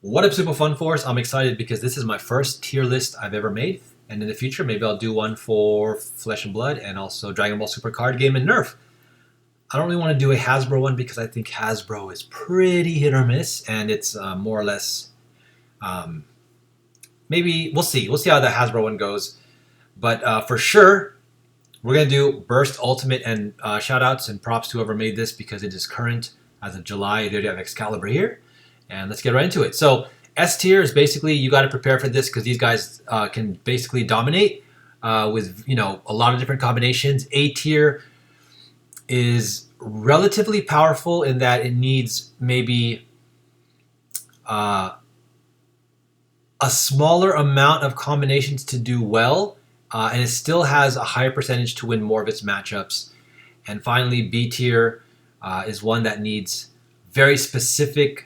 What up, Super Fun Force? I'm excited because this is my first tier list I've ever made. And in the future, maybe I'll do one for Flesh and Blood and also Dragon Ball Super Card Game and Nerf. I don't really want to do a Hasbro one because I think Hasbro is pretty hit or miss, and it's more or less. Maybe we'll see. We'll see how the Hasbro one goes. But for sure, we're gonna do Burst Ultimate, and shout outs and props to whoever made this because it is current as of July. They already have Excalibur here. And let's get right into it. So S tier is basically you got to prepare for this because these guys can basically dominate with a lot of different combinations. A tier is relatively powerful in that it needs maybe a smaller amount of combinations to do well, and it still has a higher percentage to win more of its matchups. And finally, B tier is one that needs very specific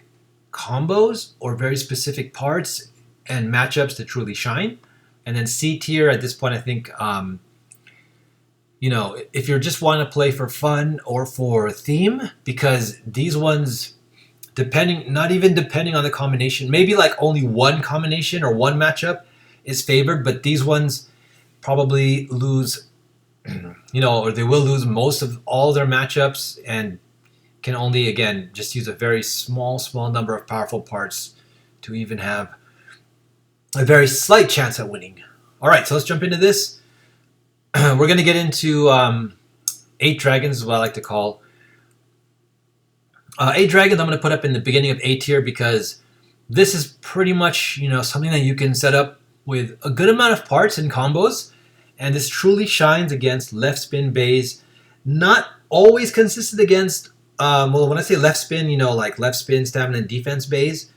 combos or very specific parts and matchups to truly shine. And then C tier at this point, I think, if you're just wanting to play for fun or for theme, because these ones, not even depending on the combination, maybe like only one combination or one matchup is favored, but these ones probably lose, or they will lose most of all their matchups and can only, again, just use a very small number of powerful parts to even have a very slight chance at winning. All right, so let's jump into this. We're going to get into 8 dragons is what I like to call. 8 dragons I'm going to put up in the beginning of A tier because this is pretty much, something that you can set up with a good amount of parts and combos. And this truly shines against left spin beys. Not always consistent against when I say left spin, like left spin, stamina, and defense beys,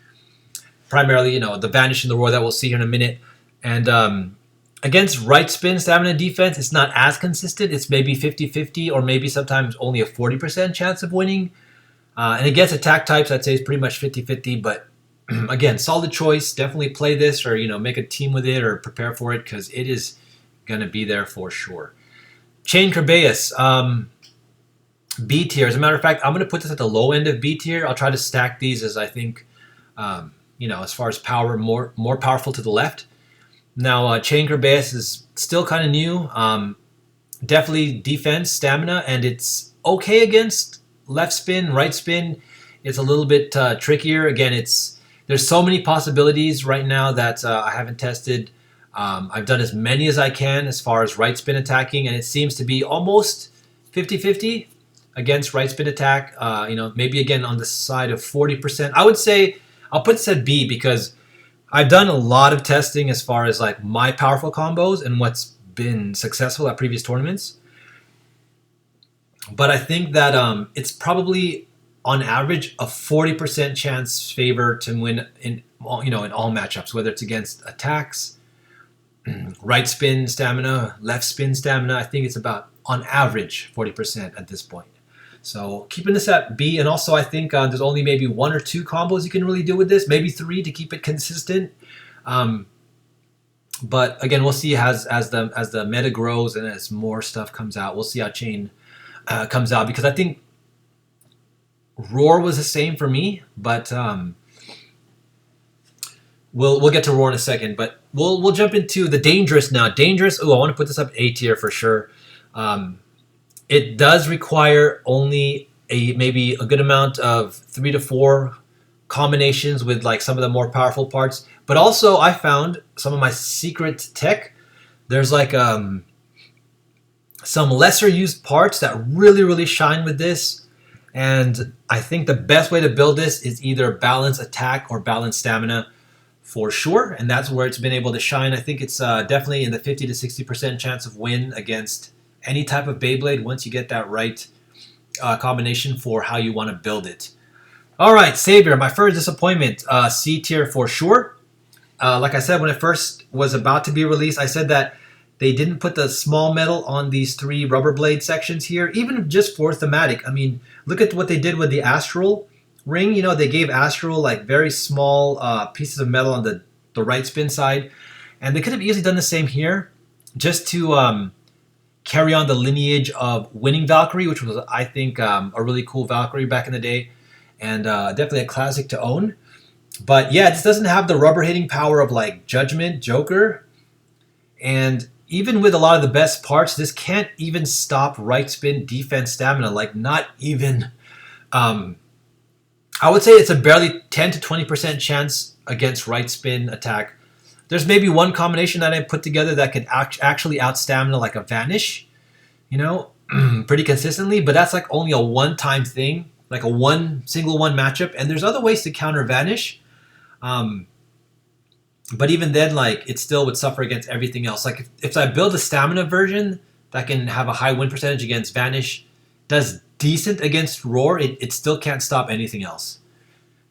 primarily, the Vanish and the Roar that we'll see here in a minute. And against right spin, stamina, and defense, it's not as consistent. It's maybe 50-50 or maybe sometimes only a 40% chance of winning. And against attack types, I'd say it's pretty much 50-50. But again, solid choice. Definitely play this or, make a team with it or prepare for it because it is going to be there for sure. Chain Kerbeus. B tier. As a matter of fact, I'm going to put this at the low end of B tier. I'll try to stack these as I think, as far as power, more powerful to the left. Now, Chain Kerbeus is still kind of new. Definitely defense, stamina, and it's okay against left spin, right spin. It's a little bit trickier. Again, there's so many possibilities right now that I haven't tested. I've done as many as I can as far as right spin attacking, and it seems to be almost 50-50. Against right spin attack, maybe again on the side of 40%. I would say I'll put this at B because I've done a lot of testing as far as like my powerful combos and what's been successful at previous tournaments. But I think that it's probably on average a 40% chance favor to win in all matchups, whether it's against attacks, right spin stamina, left spin stamina. I think it's about on average 40% at this point. So keeping this at B, and also I think there's only maybe 1 or 2 combos you can really do with this, maybe 3 to keep it consistent. But again, we'll see as the meta grows and as more stuff comes out. We'll see how Chain comes out because I think Roar was the same for me, but we'll get to Roar in a second. But we'll jump into the Dangerous now. Dangerous. Oh, I want to put this up A tier for sure. It does require only maybe a good amount of 3 to 4 combinations with like some of the more powerful parts. But also I found some of my secret tech. There's like some lesser used parts that really shine with this. And I think the best way to build this is either balance attack or balance stamina for sure. And that's where it's been able to shine. I think it's definitely in the 50 to 60% chance of win against any type of Beyblade once you get that right combination for how you want to build it. All right, Savior, my first disappointment, C tier for sure. Like I said, when it first was about to be released, I said that they didn't put the small metal on these 3 rubber blade sections here, even just for thematic. I mean, look at what they did with the Astral ring. They gave Astral like very small pieces of metal on the right spin side. And they could have easily done the same here just to carry on the lineage of Winning Valkyrie, which was, I think, a really cool Valkyrie back in the day, and definitely a classic to own. But yeah, this doesn't have the rubber hitting power of like Judgment, Joker. And even with a lot of the best parts, this can't even stop right spin, defense, stamina. Like not even, I would say it's a barely 10 to 20% chance against right spin attack. There's maybe one combination that I put together that could actually out stamina like a Vanish, you know, pretty consistently. But that's like only a one-time thing, like a single one matchup. And there's other ways to counter Vanish. But even then, like, it still would suffer against everything else. Like, if I build a stamina version that can have a high win percentage against Vanish, does decent against Roar, it still can't stop anything else.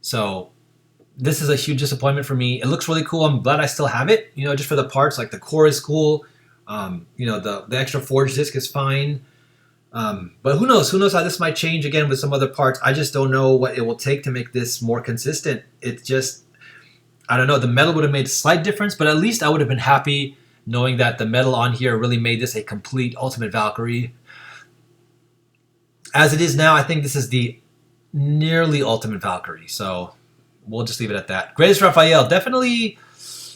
So, this is a huge disappointment for me. It looks really cool. I'm glad I still have it, you know, just for the parts. Like, the core is cool. You know, the extra forge disc is fine. But who knows? Who knows how this might change again with some other parts. I just don't know what it will take to make this more consistent. It's just... I don't know, the metal would have made a slight difference, but at least I would have been happy knowing that the metal on here really made this a complete Ultimate Valkyrie. As it is now, I think this is the nearly Ultimate Valkyrie, so we'll just leave it at that. Greatest Raphael, definitely,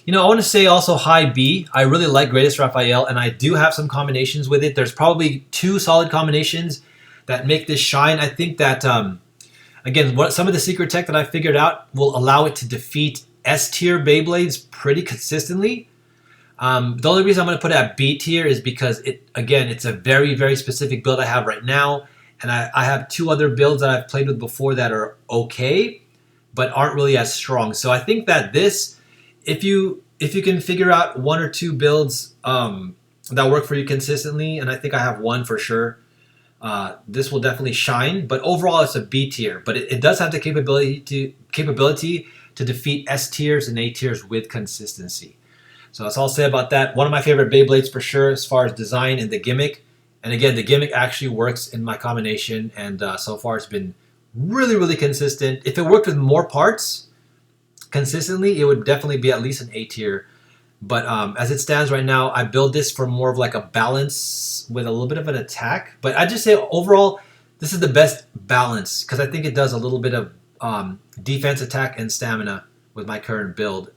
you know, I want to say also high B. I really like Greatest Raphael, and I do have some combinations with it. There's probably 2 solid combinations that make this shine. I think that, again, some of the secret tech that I figured out will allow it to defeat S-tier Beyblades pretty consistently. The only reason I'm going to put it at B tier is because it's a very, very specific build I have right now. And I have 2 other builds that I've played with before that are okay, but aren't really as strong. So I think that this, if you can figure out 1 or 2 builds that work for you consistently, and I think I have 1 for sure, this will definitely shine. But overall, it's a B tier. But it does have the capability to defeat S tiers and A tiers with consistency. So that's all I'll say about that. One of my favorite Beyblades for sure as far as design and the gimmick. And again, the gimmick actually works in my combination, and so far it's been really, really consistent. If it worked with more parts consistently, it would definitely be at least an A tier. But as it stands right now, I build this for more of like a balance with a little bit of an attack. But I just say overall, this is the best balance because I think it does a little bit of defense, attack, and stamina with my current build.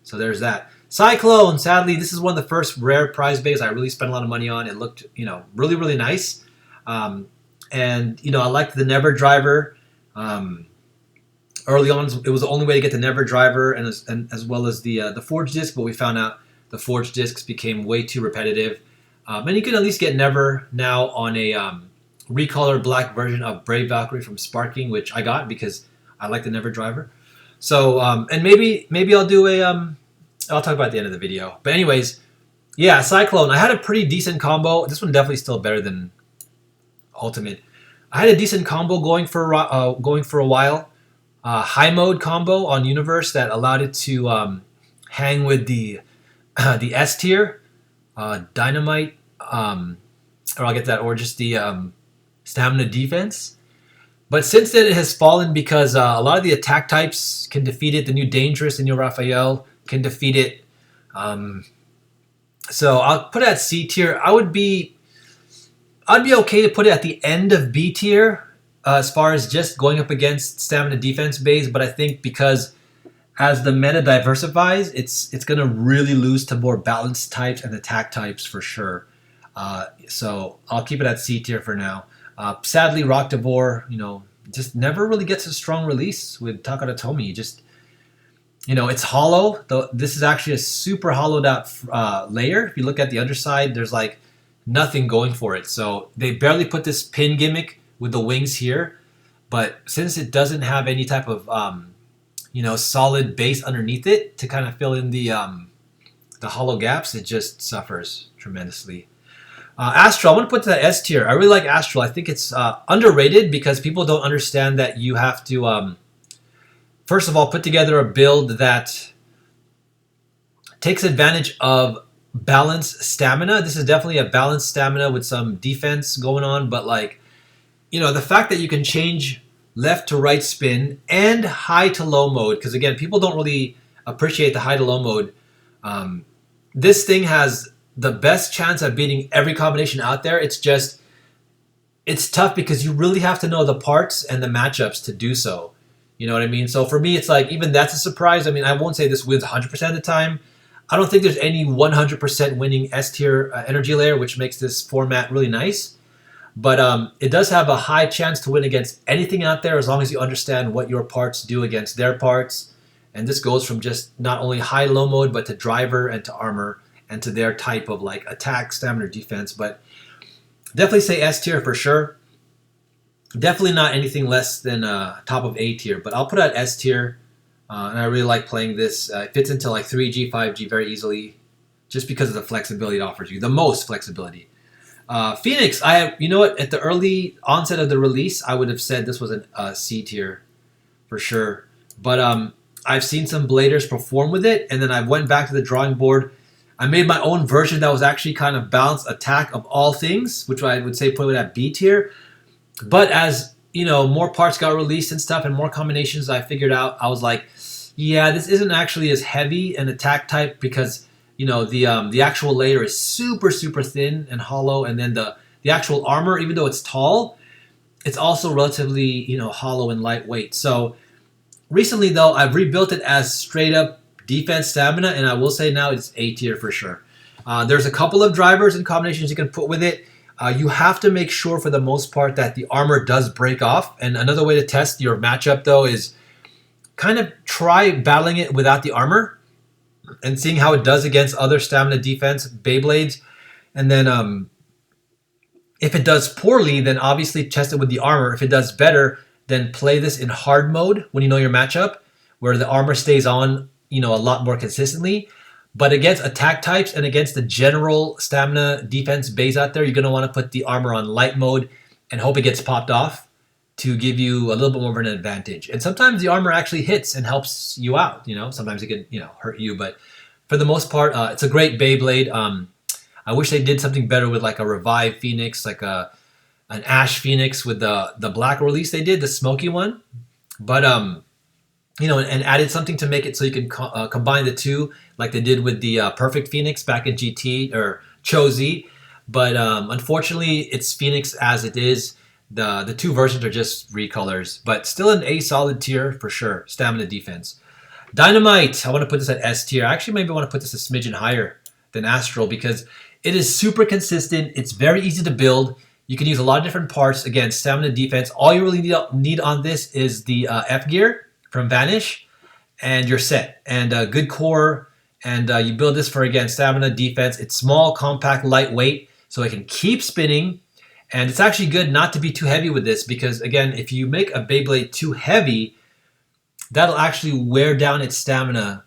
So there's that. Cyclone, sadly, this is one of the first rare prize bays I really spent a lot of money on. It looked, you know, really, really nice. And, you know, I liked the Never Driver. Early on, it was the only way to get the Never Driver and as well as the Forge Disc, but we found out the Forge Discs became way too repetitive. And you can at least get Never now on a recolored black version of Brave Valkyrie from Sparking, which I got because I like the Never Driver. So, and maybe I'll do I'll talk about it at the end of the video. But anyways, yeah, Cyclone. I had a pretty decent combo. This one definitely still better than Ultimate. I had a decent combo going for a while. High mode combo on Universe that allowed it to hang with the S tier, Dynamite, or I'll get that, or just the Stamina Defense. But since then, it has fallen because a lot of the attack types can defeat it. The new Dangerous, the new Raphael can defeat it. So I'll put it at C tier. I'd be okay to put it at the end of B tier as far as just going up against Stamina Defense bays. But I think because as the meta diversifies, it's going to really lose to more balanced types and attack types for sure. So I'll keep it at C tier for now. Sadly, Rock Devore, you know, just never really gets a strong release with Takara Tomy. Just, you know, it's hollow. This is actually a super hollowed out layer. If you look at the underside, there's like nothing going for it. So they barely put this pin gimmick with the wings here. But since it doesn't have any type of, you know, solid base underneath it to kind of fill in the hollow gaps, it just suffers tremendously. Astral, I'm going to put to the S tier. I really like Astral. I think it's underrated because people don't understand that you have to, first of all, put together a build that takes advantage of balanced stamina. This is definitely a balanced stamina with some defense going on, but like, you know, the fact that you can change left to right spin and high to low mode, because again, people don't really appreciate the high to low mode. This thing has the best chance of beating every combination out there. It's tough because you really have to know the parts and the matchups to do so. You know what I mean? So for me, it's like, even that's a surprise. I mean, I won't say this wins 100% of the time. I don't think there's any 100% winning S tier energy layer, which makes this format really nice. But it does have a high chance to win against anything out there as long as you understand what your parts do against their parts. And this goes from just not only high-low mode, but to driver and to armor and to their type of like attack, stamina, or defense. But definitely say S tier for sure. Definitely not anything less than top of A tier, but I'll put out S tier. And I really like playing this. It fits into like 3G, 5G very easily, just because of the flexibility it offers you, the most flexibility. Phoenix, you know what? At the early onset of the release, I would have said this was a C tier for sure. But I've seen some bladers perform with it, and then I went back to the drawing board. I made my own version that was actually kind of balanced attack of all things, which I would say put it at B tier. But as you know, more parts got released and stuff, and more combinations I figured out, I was like, yeah, this isn't actually as heavy an attack type because you know the actual layer is super thin and hollow, and then the actual armor, even though it's tall, it's also relatively hollow and lightweight. So recently though, I've rebuilt it as straight up defense stamina, and I will say now it's A tier for sure. There's a couple of drivers and combinations you can put with it. You have to make sure for the most part that the armor does break off. And another way to test your matchup though is kind of try battling it without the armor and seeing how it does against other stamina defense Beyblades. And then if it does poorly, then obviously test it with the armor. If it does better, then play this in hard mode when you know your matchup, where the armor stays on a lot more consistently. But against attack types and against the general stamina defense base out there, you're going to want to put the armor on light mode and hope it gets popped off to give you a little bit more of an advantage. And sometimes the armor actually hits and helps you out. Sometimes it can hurt you, but for the most part, it's a great Beyblade. I wish they did something better with like a Revive Phoenix, like an Ash Phoenix with the black release they did, the smoky one. But and added something to make it so you can combine the two, like they did with the Perfect Phoenix back in GT or Cho-Z. But unfortunately, it's Phoenix as it is. The two versions are just recolors, but still an A solid tier for sure. Stamina defense. Dynamite, I want to put this at S tier. I actually maybe want to put this a smidgen higher than Astral because it is super consistent. It's very easy to build. You can use a lot of different parts. Again, stamina defense. All you really need on this is the F gear from Vanish, and you're set. And good core, and you build this for, again, stamina, defense. It's small, compact, lightweight, so it can keep spinning. And it's actually good not to be too heavy with this because, again, if you make a Beyblade too heavy, that'll actually wear down its stamina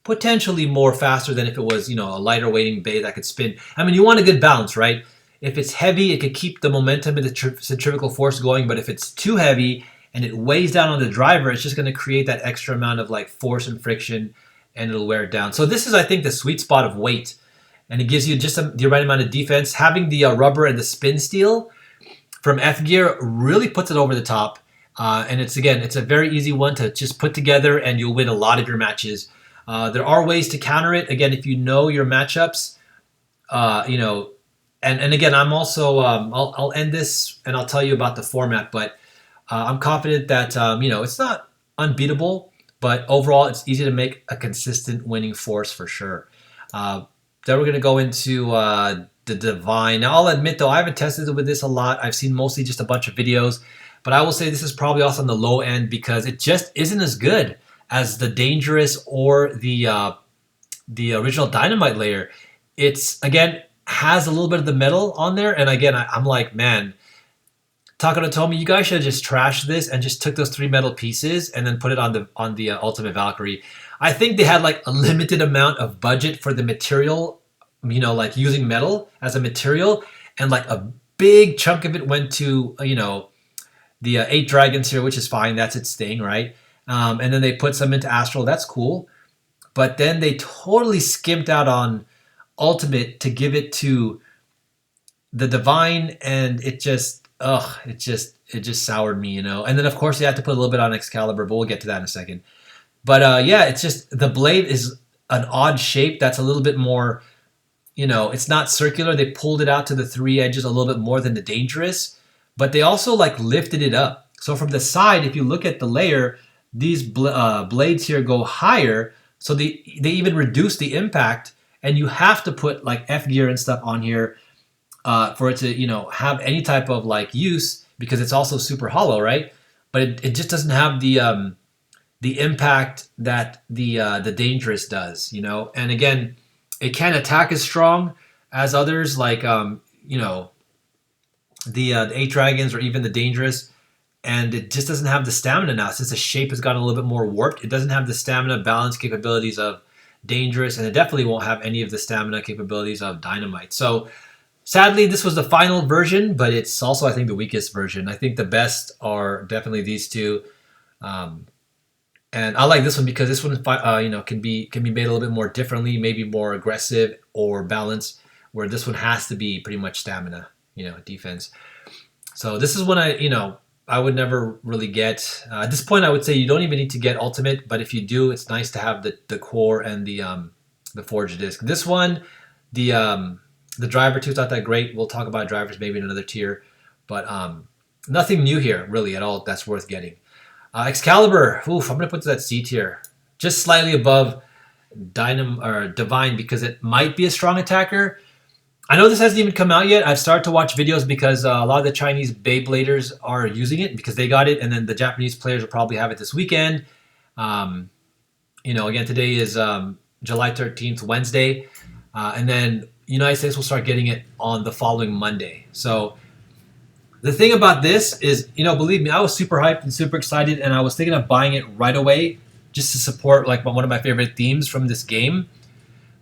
potentially more faster than if it was, a lighter weighting Bey that could spin. I mean, you want a good balance, right? If it's heavy, it could keep the momentum and the centrifugal force going, but if it's too heavy and it weighs down on the driver, it's just going to create that extra amount of like force and friction, and it'll wear it down. So this is, I think, the sweet spot of weight, and it gives you just the right amount of defense. Having the rubber and the spin steel from F gear really puts it over the top, and it's a very easy one to just put together, and you'll win a lot of your matches. There are ways to counter it. Again, if you know your matchups, and again, I'm also I'll end this and I'll tell you about the format, but I'm confident that it's not unbeatable, but overall it's easy to make a consistent winning force for sure. Then we're going to go into the Divine. Now I'll admit though, I haven't tested it with this a lot. I've seen mostly just a bunch of videos, but I will say this is probably also on the low end because it just isn't as good as the Dangerous or the original Dynamite layer. It's, again, has a little bit of the metal on there, and again, I'm like, man, Takano told me you guys should have just trashed this and just took those 3 metal pieces and then put it on the Ultimate Valkyrie. I think they had like a limited amount of budget for the material, like using metal as a material, and like a big chunk of it went to the 8 dragons here, which is fine. That's its thing, right? And then they put some into Astral. That's cool. But then they totally skimped out on Ultimate to give it to the Divine, and it just soured me, And then of course they had to put a little bit on Excalibur, but we'll get to that in a second. But yeah, it's just the blade is an odd shape that's a little bit more, it's not circular. They pulled it out to the 3 edges a little bit more than the Dangerous, but they also like lifted it up. So from the side, if you look at the layer, these blades here go higher, so they even reduce the impact, and you have to put like F gear and stuff on here for it to, you know, have any type of like use, because it's also super hollow, right? But it just doesn't have the impact that the dangerous does, you know. And again, it can't attack as strong as others, like you know, the 8 dragons or even the dangerous. And it just doesn't have the stamina now, since the shape has gotten a little bit more warped. It doesn't have the stamina balance capabilities of dangerous, and it definitely won't have any of the stamina capabilities of dynamite. So sadly, this was the final version, but it's also, I think, the weakest version. I think the best are definitely these two. And I like this one because this one, you know, can be made a little bit more differently, maybe more aggressive or balanced, where this one has to be pretty much stamina, you know, defense. So this is one I would never really get. At this point, I would say you don't even need to get ultimate, but if you do, it's nice to have the core and the forged disc. This one, the driver too is not that great. We'll talk about drivers maybe in another tier, but nothing new here really at all that's worth getting. Excalibur, oof, I'm gonna put that C tier, just slightly above Divine, because it might be a strong attacker. I know this hasn't even come out yet. I've started to watch videos because a lot of the Chinese Beybladers are using it because they got it, and then the Japanese players will probably have it this weekend. You know, again, today is July 13th, Wednesday, and then United States will start getting it on the following Monday. So the thing about this is, you know, believe me, I was super hyped and super excited, and I was thinking of buying it right away just to support like one of my favorite themes from this game.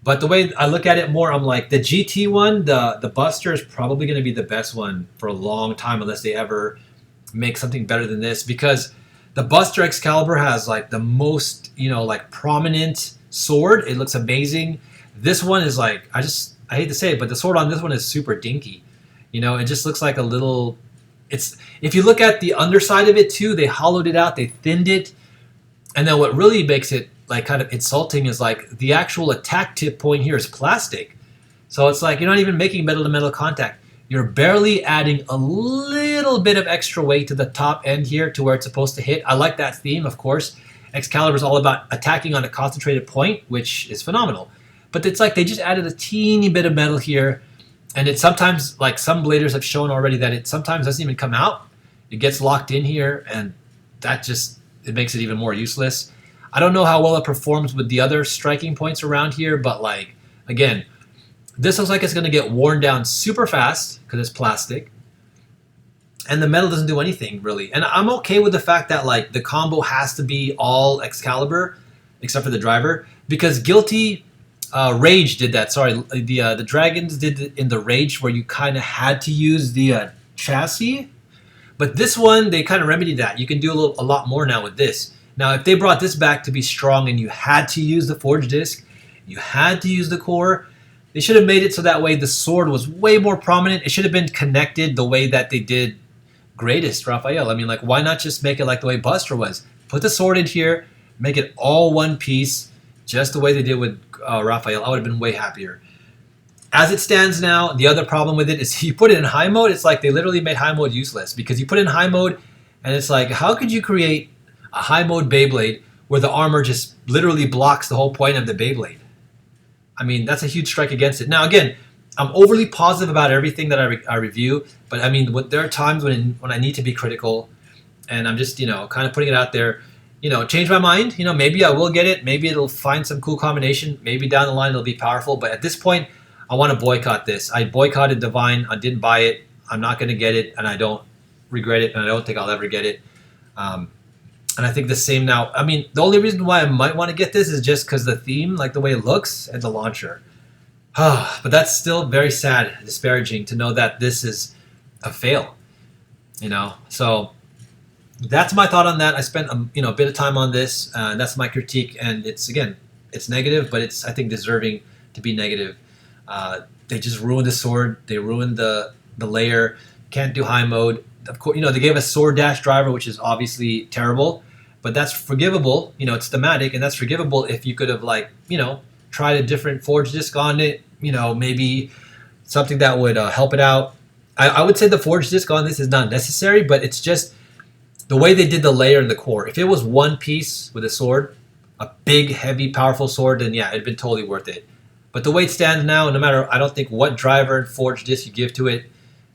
But the way I look at it more, I'm like, the GT one, the Buster is probably going to be the best one for a long time, unless they ever make something better than this. Because the Buster Excalibur has like the most, you know, like prominent sword. It looks amazing. This one is like, I hate to say it, but the sword on this one is super dinky. You know, it just looks like a little. If you look at the underside of it too, they hollowed it out, they thinned it, and then what really makes it like kind of insulting is like the actual attack tip point here is plastic. So it's like you're not even making metal to metal contact. You're barely adding a little bit of extra weight to the top end here to where it's supposed to hit. I like that theme, of course. Excalibur is all about attacking on a concentrated point, which is phenomenal. But it's like they just added a teeny bit of metal here, and it sometimes, like some bladers have shown already, that it sometimes doesn't even come out. It gets locked in here, and that just, it makes it even more useless. I don't know how well it performs with the other striking points around here, but like, again, this looks like it's going to get worn down super fast because it's plastic, and the metal doesn't do anything really. And I'm okay with the fact that like the combo has to be all Excalibur except for the driver, because Guilty Rage did that. Sorry, the dragons did it in the Rage where you kind of had to use the chassis, but this one they kind of remedied that. You can do a lot more now with this. Now, if they brought this back to be strong and you had to use the forged disc, you had to use the core, they should have made it so that way the sword was way more prominent. It should have been connected the way that they did Greatest Raphael. I mean, like, why not just make it like the way Buster was? Put the sword in here, make it all one piece, just the way they did with Raphael. I would have been way happier. As it stands now, the other problem with it is you put it in high mode, it's like they literally made high mode useless, because you put it in high mode and it's like, how could you create a high mode Beyblade where the armor just literally blocks the whole point of the Beyblade? I mean, that's a huge strike against it. Now, again, I'm overly positive about everything that I review, but I mean, there are times when I need to be critical, and I'm just, you know, kind of putting it out there. You know, change my mind. You know, maybe I will get it. Maybe it'll find some cool combination. Maybe down the line it'll be powerful. But at this point, I want to boycott this. I boycotted Divine. I didn't buy it. I'm not going to get it, and I don't regret it, and I don't think I'll ever get it. And I think the same now. I mean, the only reason why I might want to get this is just because the theme, like the way it looks, and the launcher. But that's still very sad, disparaging to know that this is a fail. You know, so that's my thought on that. I spent a bit of time on this. That's my critique, and it's negative, but it's, I think, deserving to be negative. They just ruined the sword. They ruined the layer. Can't do high mode. Of course, you know, they gave us sword dash driver, which is obviously terrible, but that's forgivable. You know, it's thematic, and that's forgivable if you could have, like, you know, tried a different forge disc on it. You know, maybe something that would help it out. I would say the forge disc on this is not necessary, but it's just, the way they did the layer and the core, if it was one piece with a sword, a big, heavy, powerful sword, then yeah, it'd been totally worth it. But the way it stands now, no matter, I don't think what driver and forge disc you give to it,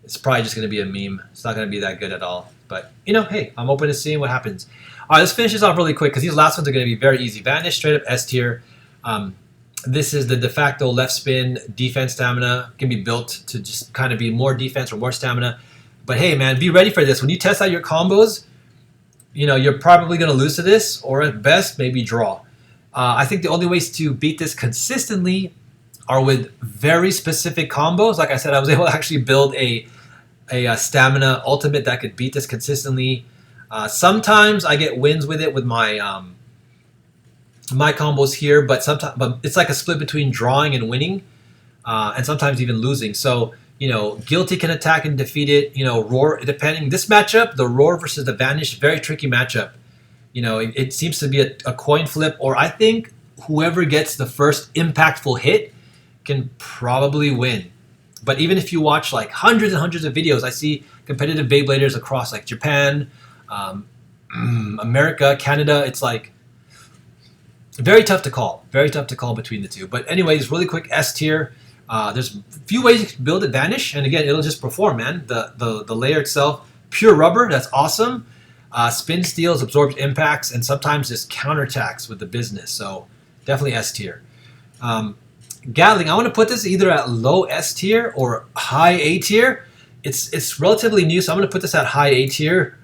it's probably just going to be a meme. It's not going to be that good at all. But, you know, hey, I'm open to seeing what happens. All right, let's finish this off really quick because these last ones are going to be very easy. Vanish, straight up S tier. This is the de facto left spin defense stamina. Can be built to just kind of be more defense or more stamina. But hey, man, be ready for this. When you test out your combos, you know, you're probably going to lose to this, or at best, maybe draw. I think the only ways to beat this consistently are with very specific combos. Like I said, I was able to actually build a stamina ultimate that could beat this consistently. Sometimes I get wins with it with my my combos here, but it's like a split between drawing and winning, and sometimes even losing. So, you know, Guilty can attack and defeat it. You know, Roar, depending. This matchup, the Roar versus the Vanish, very tricky matchup. You know, it seems to be a coin flip, or I think whoever gets the first impactful hit can probably win. But even if you watch like hundreds and hundreds of videos, I see competitive Beybladers across like Japan, America, Canada. It's like very tough to call. Very tough to call between the two. But anyways, really quick S tier. There's a few ways you can build it Vanish, and again, it'll just perform, man. The layer itself, pure rubber, that's awesome. Spin steals, absorbs impacts, and sometimes just counterattacks with the business. So definitely S tier. Gatling, I want to put this either at low S tier or high A tier. It's relatively new, so I'm going to put this at high A tier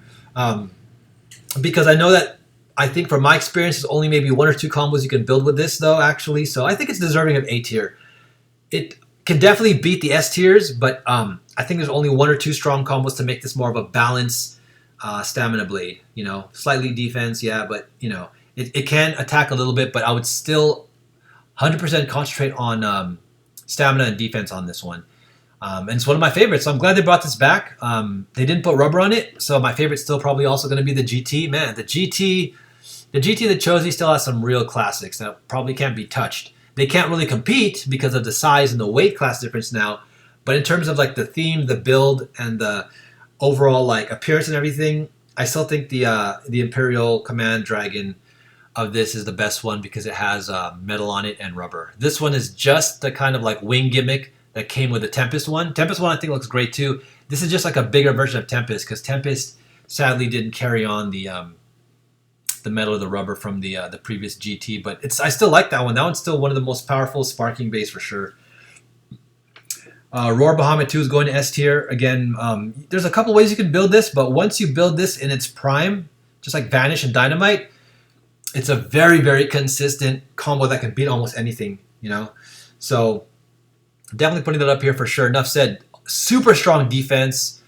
because I know that I think from my experience, there's only maybe one or two combos you can build with this, though, actually. So I think it's deserving of A tier. It can definitely beat the S tiers, but I think there's only one or two strong combos to make this more of a balanced stamina blade. You know, slightly defense, yeah, but you know, it can attack a little bit, but I would still 100% concentrate on stamina and defense on this one. And it's one of my favorites, so I'm glad they brought this back. They didn't put rubber on it, so my favorite's still probably also going to be the GT. Man, the GT, the Chosi still has some real classics that probably can't be touched. They can't really compete because of the size and the weight class difference now, but in terms of like the theme, the build, and the overall like appearance and everything, I still think the Imperial Command Dragon of this is the best one because it has metal on it and rubber. This one is just the kind of like wing gimmick that came with the Tempest one. Tempest one I think looks great too. This is just like a bigger version of Tempest because Tempest sadly didn't carry on the metal or the rubber from the previous GT, but I still like that one. That one's still one of the most powerful sparking base for sure. Roar Bahamut 2 is going to S tier. Again, there's a couple ways you can build this, but once you build this in its prime, just like Vanish and Dynamite, it's a very, very consistent combo that can beat almost anything, you know? So definitely putting that up here for sure. Enough said. Super strong defense,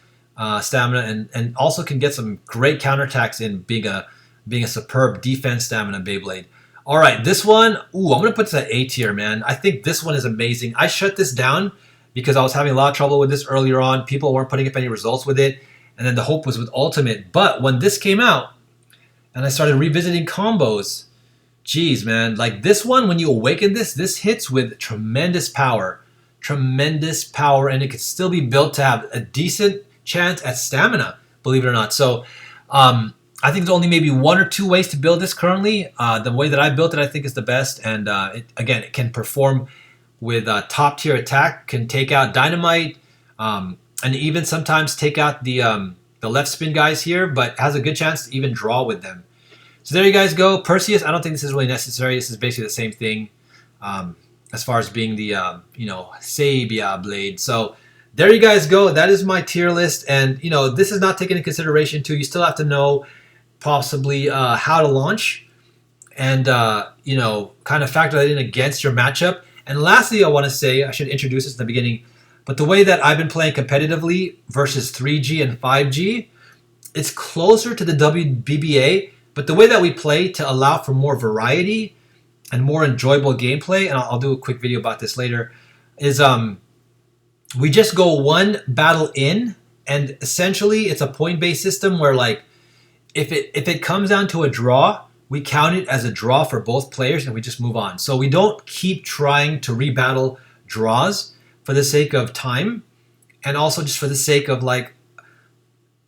stamina, and also can get some great counterattacks in being a superb defense stamina Beyblade. All right, this one, I'm going to put this at A tier, man. I think this one is amazing. I shut this down because I was having a lot of trouble with this earlier on. People weren't putting up any results with it, and then the hope was with Ultimate. But when this came out, and I started revisiting combos, geez, man, like this one, when you awaken this hits with tremendous power, and it could still be built to have a decent chance at stamina, believe it or not. So I think there's only maybe one or two ways to build this currently. The way that I built it, I think, is the best. And it can perform with top tier attack, can take out Dynamite, and even sometimes take out the left spin guys here, but has a good chance to even draw with them. So there you guys go. Perseus, I don't think this is really necessary. This is basically the same thing as far as being the Sabia blade. So there you guys go. That is my tier list. And, this is not taken into consideration too. You still have to know possibly how to launch and, kind of factor that in against your matchup. And lastly, I want to say, I should introduce this in the beginning, but the way that I've been playing competitively versus 3G and 5G, it's closer to the WBBA, but the way that we play to allow for more variety and more enjoyable gameplay, and I'll do a quick video about this later, is we just go one battle in, and essentially it's a point-based system where, like, if it comes down to a draw, we count it as a draw for both players and we just move on. So we don't keep trying to rebattle draws for the sake of time, and also just for the sake of, like,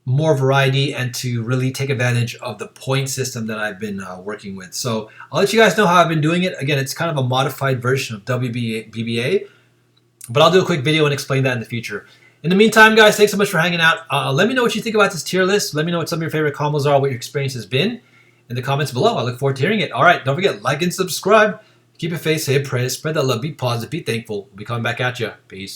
more variety and to really take advantage of the point system that I've been working with. So I'll let you guys know how I've been doing it. Again, it's kind of a modified version of WBBA, but I'll do a quick video and explain that in the future. In the meantime, guys, thanks so much for hanging out. Let me know what you think about this tier list. Let me know what some of your favorite combos are, what your experience has been in the comments below. I look forward to hearing it. All right, don't forget, like and subscribe. Keep it faith, say a prayer, spread that love, be positive, be thankful. We'll be coming back at you. Peace.